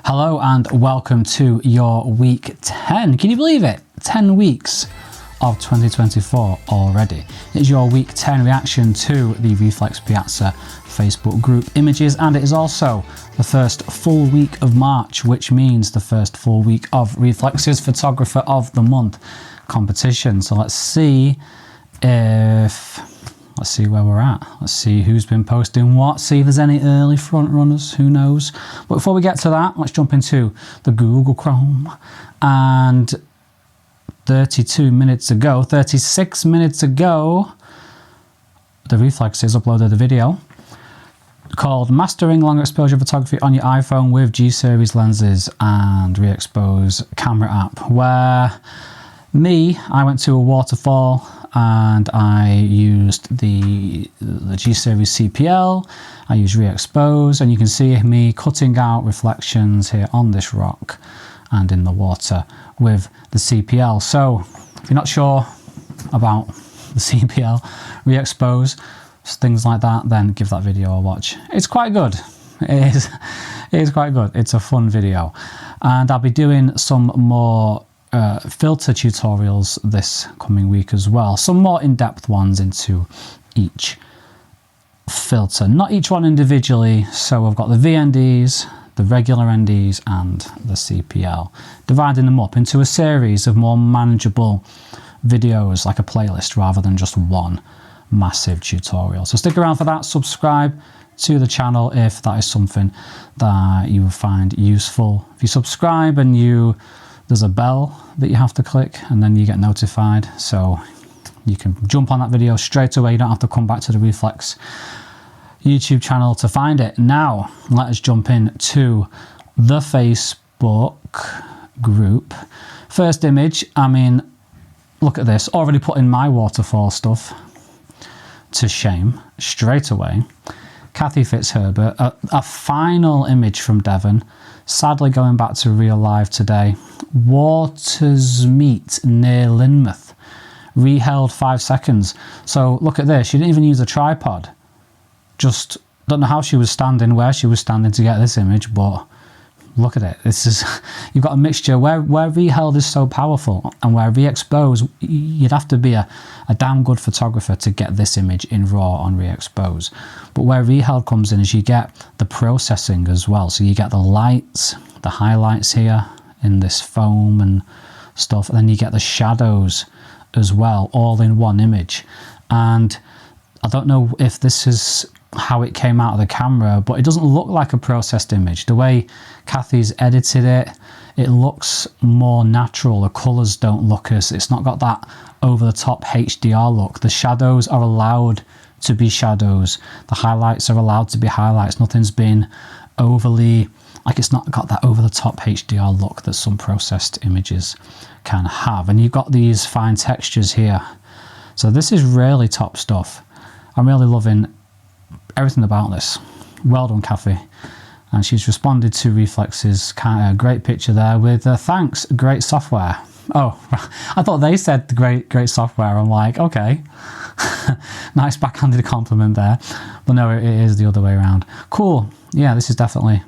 Hello and welcome to your week 10. Can you believe it? 10 weeks of 2024 already. It's your week 10 reaction to the REEFLEX Piazza Facebook group images, and it is also the first full week of March, which means the first full week of REEFLEX's Photographer of the Month competition. So let's see where we're at. Let's see who's been posting what, see if there's any early front runners, who knows. But before we get to that, let's jump into the Google Chrome. And 36 minutes ago, the REEFLEX uploaded a video called Mastering Long Exposure Photography on Your iPhone with G-Series lenses and Re-Expose camera app, where I went to a waterfall and I used the G-Series CPL, I used Re-Expose, and you can see me cutting out reflections here on this rock and in the water with the CPL. So if you're not sure about the CPL, Re-Expose, things like that, then give that video a watch. It's quite good. It is quite good. It's a fun video. And I'll be doing some more filter tutorials this coming week as well. Some more in-depth ones into each filter. Not each one individually. So I've got the VNDs, the regular NDs and the CPL, dividing them up into a series of more manageable videos, like a playlist, rather than just one massive tutorial. So stick around for that. Subscribe to the channel if that is something that you find useful. If you subscribe and there's a bell that you have to click and then you get notified, so you can jump on that video straight away. You don't have to come back to the REEFLEX YouTube channel to find it. Now let us jump into the Facebook group. First image, I mean, look at this, already putting my waterfall stuff to shame straight away. Kathy Fitzherbert, a final image from Devon, sadly going back to real life today. Waters Meet near Lynmouth, reheld 5 seconds. So look at this, she didn't even use a tripod. Just don't know how she was standing, where she was standing to get this image, but look at it. This is, you've got a mixture where reheld is so powerful and where re-expose, you'd have to be a damn good photographer to get this image in raw on re-expose. But where reheld comes in is you get the processing as well. So you get the lights, the highlights here in this foam and stuff, and then you get the shadows as well, all in one image. And I don't know if this is how it came out of the camera, but it doesn't look like a processed image. The way Kathy's edited it, it looks more natural. The colours don't look it's not got that over-the-top HDR look. The shadows are allowed to be shadows. The highlights are allowed to be highlights. Nothing's been overly, like, it's not got that over-the-top HDR look that some processed images can have. And you've got these fine textures here. So this is really top stuff. I'm really loving everything about this. Well done, Kathy. And she's responded to REEFLEX's kind of great picture there with thanks, great software. Oh, I thought they said great software. I'm like, okay. Nice backhanded compliment there. But no, it is the other way around. Cool. Yeah, this is definitely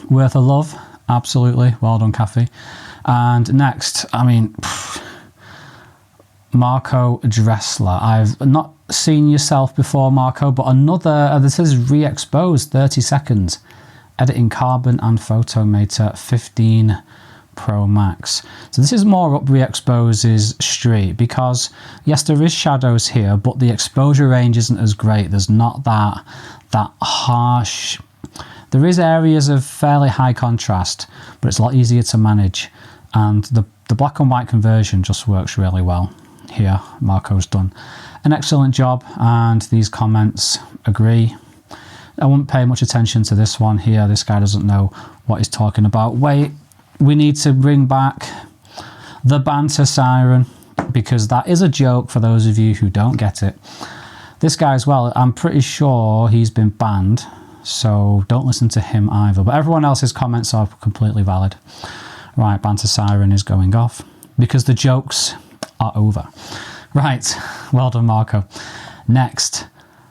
worth a love. Absolutely. Well done, Kathy. And next, I mean, Marco Dressler. I've not seen yourself before, Marco, but another, this is Re-Expose, 30 seconds. Editing Carbon and Photomator 15 Pro Max. So this is more up Re-Expose's street because, yes, there is shadows here, but the exposure range isn't as great. There's not that harsh. There is areas of fairly high contrast, but it's a lot easier to manage. And the black and white conversion just works really well. Here, Marco's done an excellent job, and these comments agree. I wouldn't pay much attention to this one here. This guy doesn't know what he's talking about. Wait, we need to bring back the banter siren, because that is a joke for those of you who don't get it. This guy as well, I'm pretty sure he's been banned, so don't listen to him either. But everyone else's comments are completely valid. Right, banter siren is going off because the jokes are over. Right, well done, Marco. Next,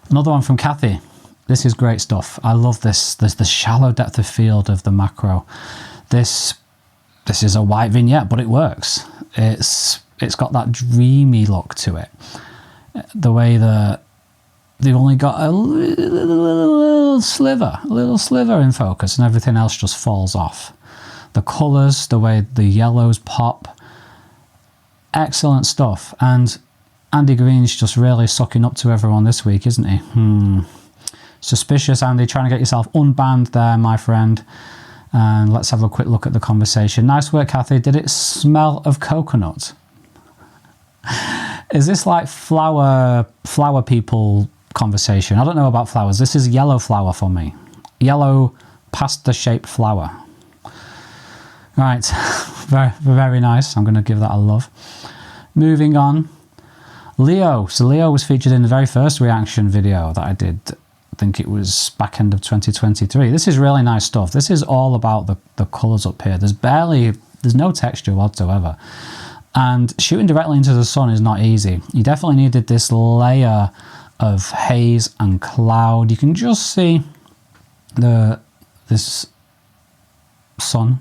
another one from Kathy. This is great stuff. I love this. There's the shallow depth of field of the macro. This is a white vignette, but it works. It's got that dreamy look to it. The way they've only got a little sliver in focus, and everything else just falls off. The colours, the way the yellows pop, excellent stuff. And Andy Green's just really sucking up to everyone this week, isn't he? Suspicious, Andy, trying to get yourself unbanned there, my friend. And let's have a quick look at the conversation. Nice work, Kathy. Did it smell of coconut? Is this like flower people conversation? I don't know about flowers. This is yellow flower for me. Yellow pasta-shaped flower. Right, very, very nice. I'm going to give that a love. Moving on. Leo. So Leo was featured in the very first reaction video that I did. I think it was back end of 2023. This is really nice stuff. This is all about the colours up here. There's no texture whatsoever. And shooting directly into the sun is not easy. You definitely needed this layer of haze and cloud. You can just see this sun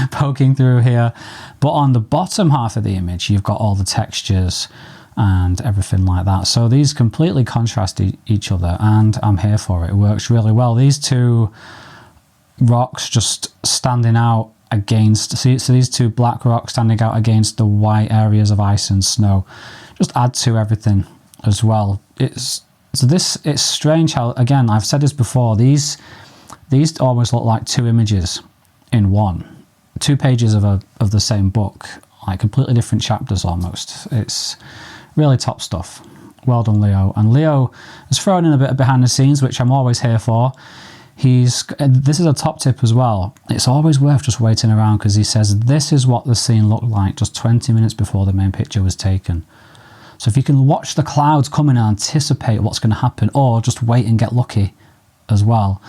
poking through here. But on the bottom half of the image, you've got all the textures and everything like that. So these completely contrast each other, and I'm here for it. It works really well. These two rocks just standing out against, so these two black rocks standing out against the white areas of ice and snow just add to everything as well. It's strange how, again, I've said this before, these almost look like two images in one. 2 pages of the same book, like completely different chapters almost. It's really top stuff. Well done, Leo. And Leo has thrown in a bit of behind the scenes, which I'm always here for. This is a top tip as well. It's always worth just waiting around, because he says this is what the scene looked like just 20 minutes before the main picture was taken. So if you can watch the clouds come in and anticipate what's going to happen, or just wait and get lucky as well,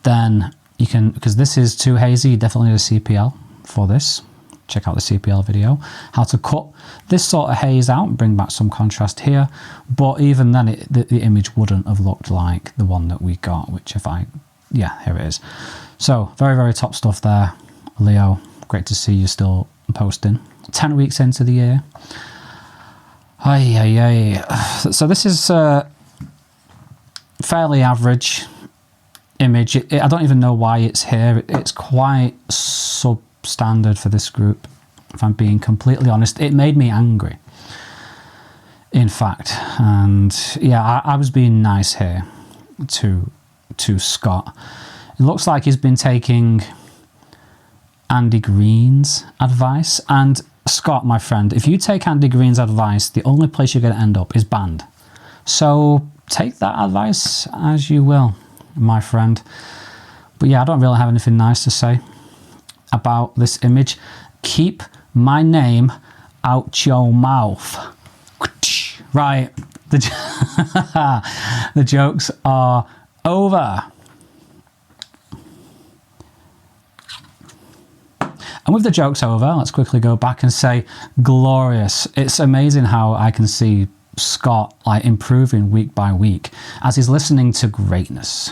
then you can, because this is too hazy, you definitely need a CPL for this. Check out the CPL video, how to cut this sort of haze out and bring back some contrast here. But even then, the image wouldn't have looked like the one that we got, which yeah, here it is. So very, very top stuff there, Leo. Great to see you still posting. 10 weeks into the year. So this is fairly average image. I don't even know why it's here. It's quite substandard for this group, if I'm being completely honest. It made me angry, in fact. And yeah, I was being nice here to Scott. It looks like he's been taking Andy Green's advice. And Scott, my friend, if you take Andy Green's advice, the only place you're going to end up is banned. So take that advice as you will, my friend. But yeah, I don't really have anything nice to say about this image. Keep my name out your mouth. Right, the jokes are over. And with the jokes over, let's quickly go back and say glorious. It's amazing how I can see Scott like improving week by week as he's listening to greatness.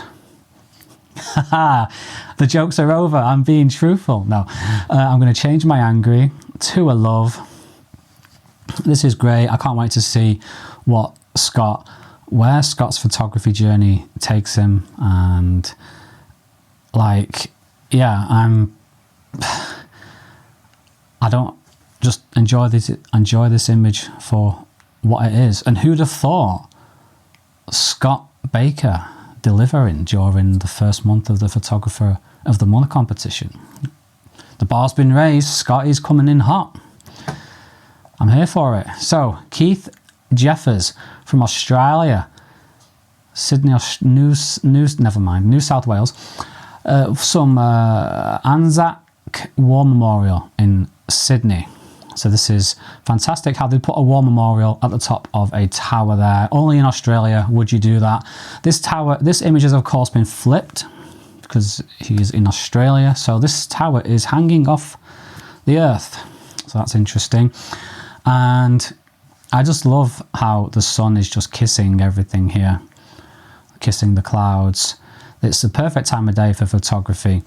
The jokes are over. I'm being truthful. No, I'm going to change my angry to a love. This is great. I can't wait to see where Scott's photography journey takes him. And like, yeah, I don't just enjoy this image for what it is. And who'd have thought Scott Baker delivering during the first month of the Photographer of the Month competition? The bar's been raised. Scott is coming in hot. I'm here for it. So Keith Jeffers from Australia, Sydney, New South Wales, some Anzac War Memorial in Sydney. So this is fantastic how they put a war memorial at the top of a tower there. Only in Australia would you do that. This image has of course been flipped because he's in Australia. So this tower is hanging off the earth. So that's interesting. And I just love how the sun is just kissing everything here. kissing the clouds. It's the perfect time of day for photography.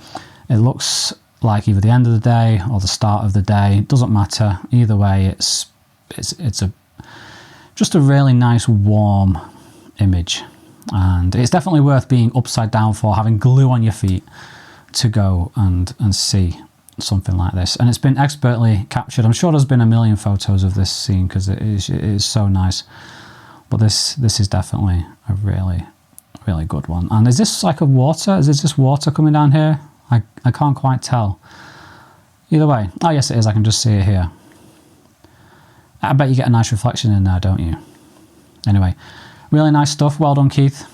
It looks like either the end of the day or the start of the day. It doesn't matter. Either way, it's just a really nice warm image. And it's definitely worth being upside down for, having glue on your feet to go and see something like this. And it's been expertly captured. I'm sure there's been a million photos of this scene because it is so nice. But this is definitely a really, really good one. And is this like a water? Is this just water coming down here? I can't quite tell. Either way. Oh, yes, it is. I can just see it here. I bet you get a nice reflection in there, don't you? Anyway, really nice stuff. Well done, Keith.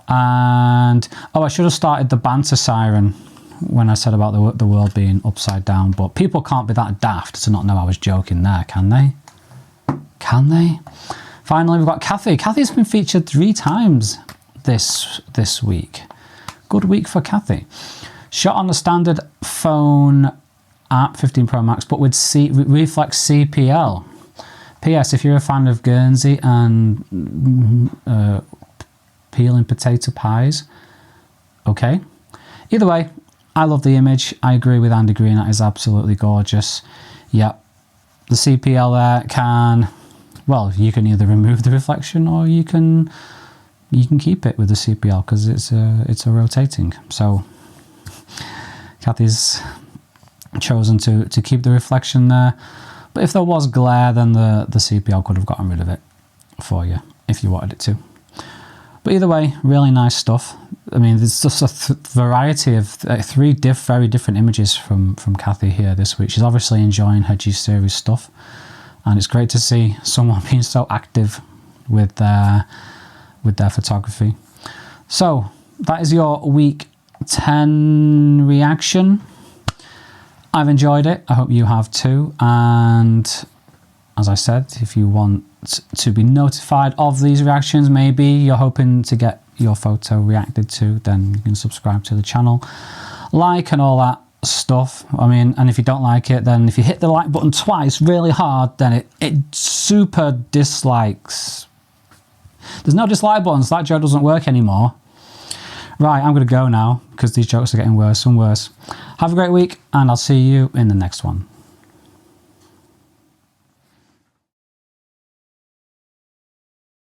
And, oh, I should have started the banter siren when I said about the world being upside down, but people can't be that daft to not know I was joking there, can they? Can they? Finally, we've got Kathy. Kathy's been featured 3 times this week. Good week for Kathy. Shot on the standard phone app 15 Pro Max, but with reflex CPL. P.S. If you're a fan of Guernsey and peeling potato pies, okay. Either way, I love the image. I agree with Andy Green. That is absolutely gorgeous. Yep. The CPL there can, well, you can either remove the reflection or you can keep it with the CPL because it's a rotating. So Kathy's chosen to keep the reflection there. But if there was glare, then the CPL could have gotten rid of it for you if you wanted it to. But either way, really nice stuff. I mean, there's just a variety of 3 very different images from Kathy here this week. She's obviously enjoying her G-Series stuff. And it's great to see someone being so active with their photography. So, that is your week 10 reaction. I've enjoyed it. I hope you have too. And as I said, if you want to be notified of these reactions, maybe you're hoping to get your photo reacted to, then you can subscribe to the channel, like and all that stuff. I mean, and if you don't like it, then if you hit the like button twice really hard, then it super dislikes. There's no dislike buttons. That joke doesn't work anymore. Right, I'm going to go now because these jokes are getting worse and worse. Have a great week, and I'll see you in the next one.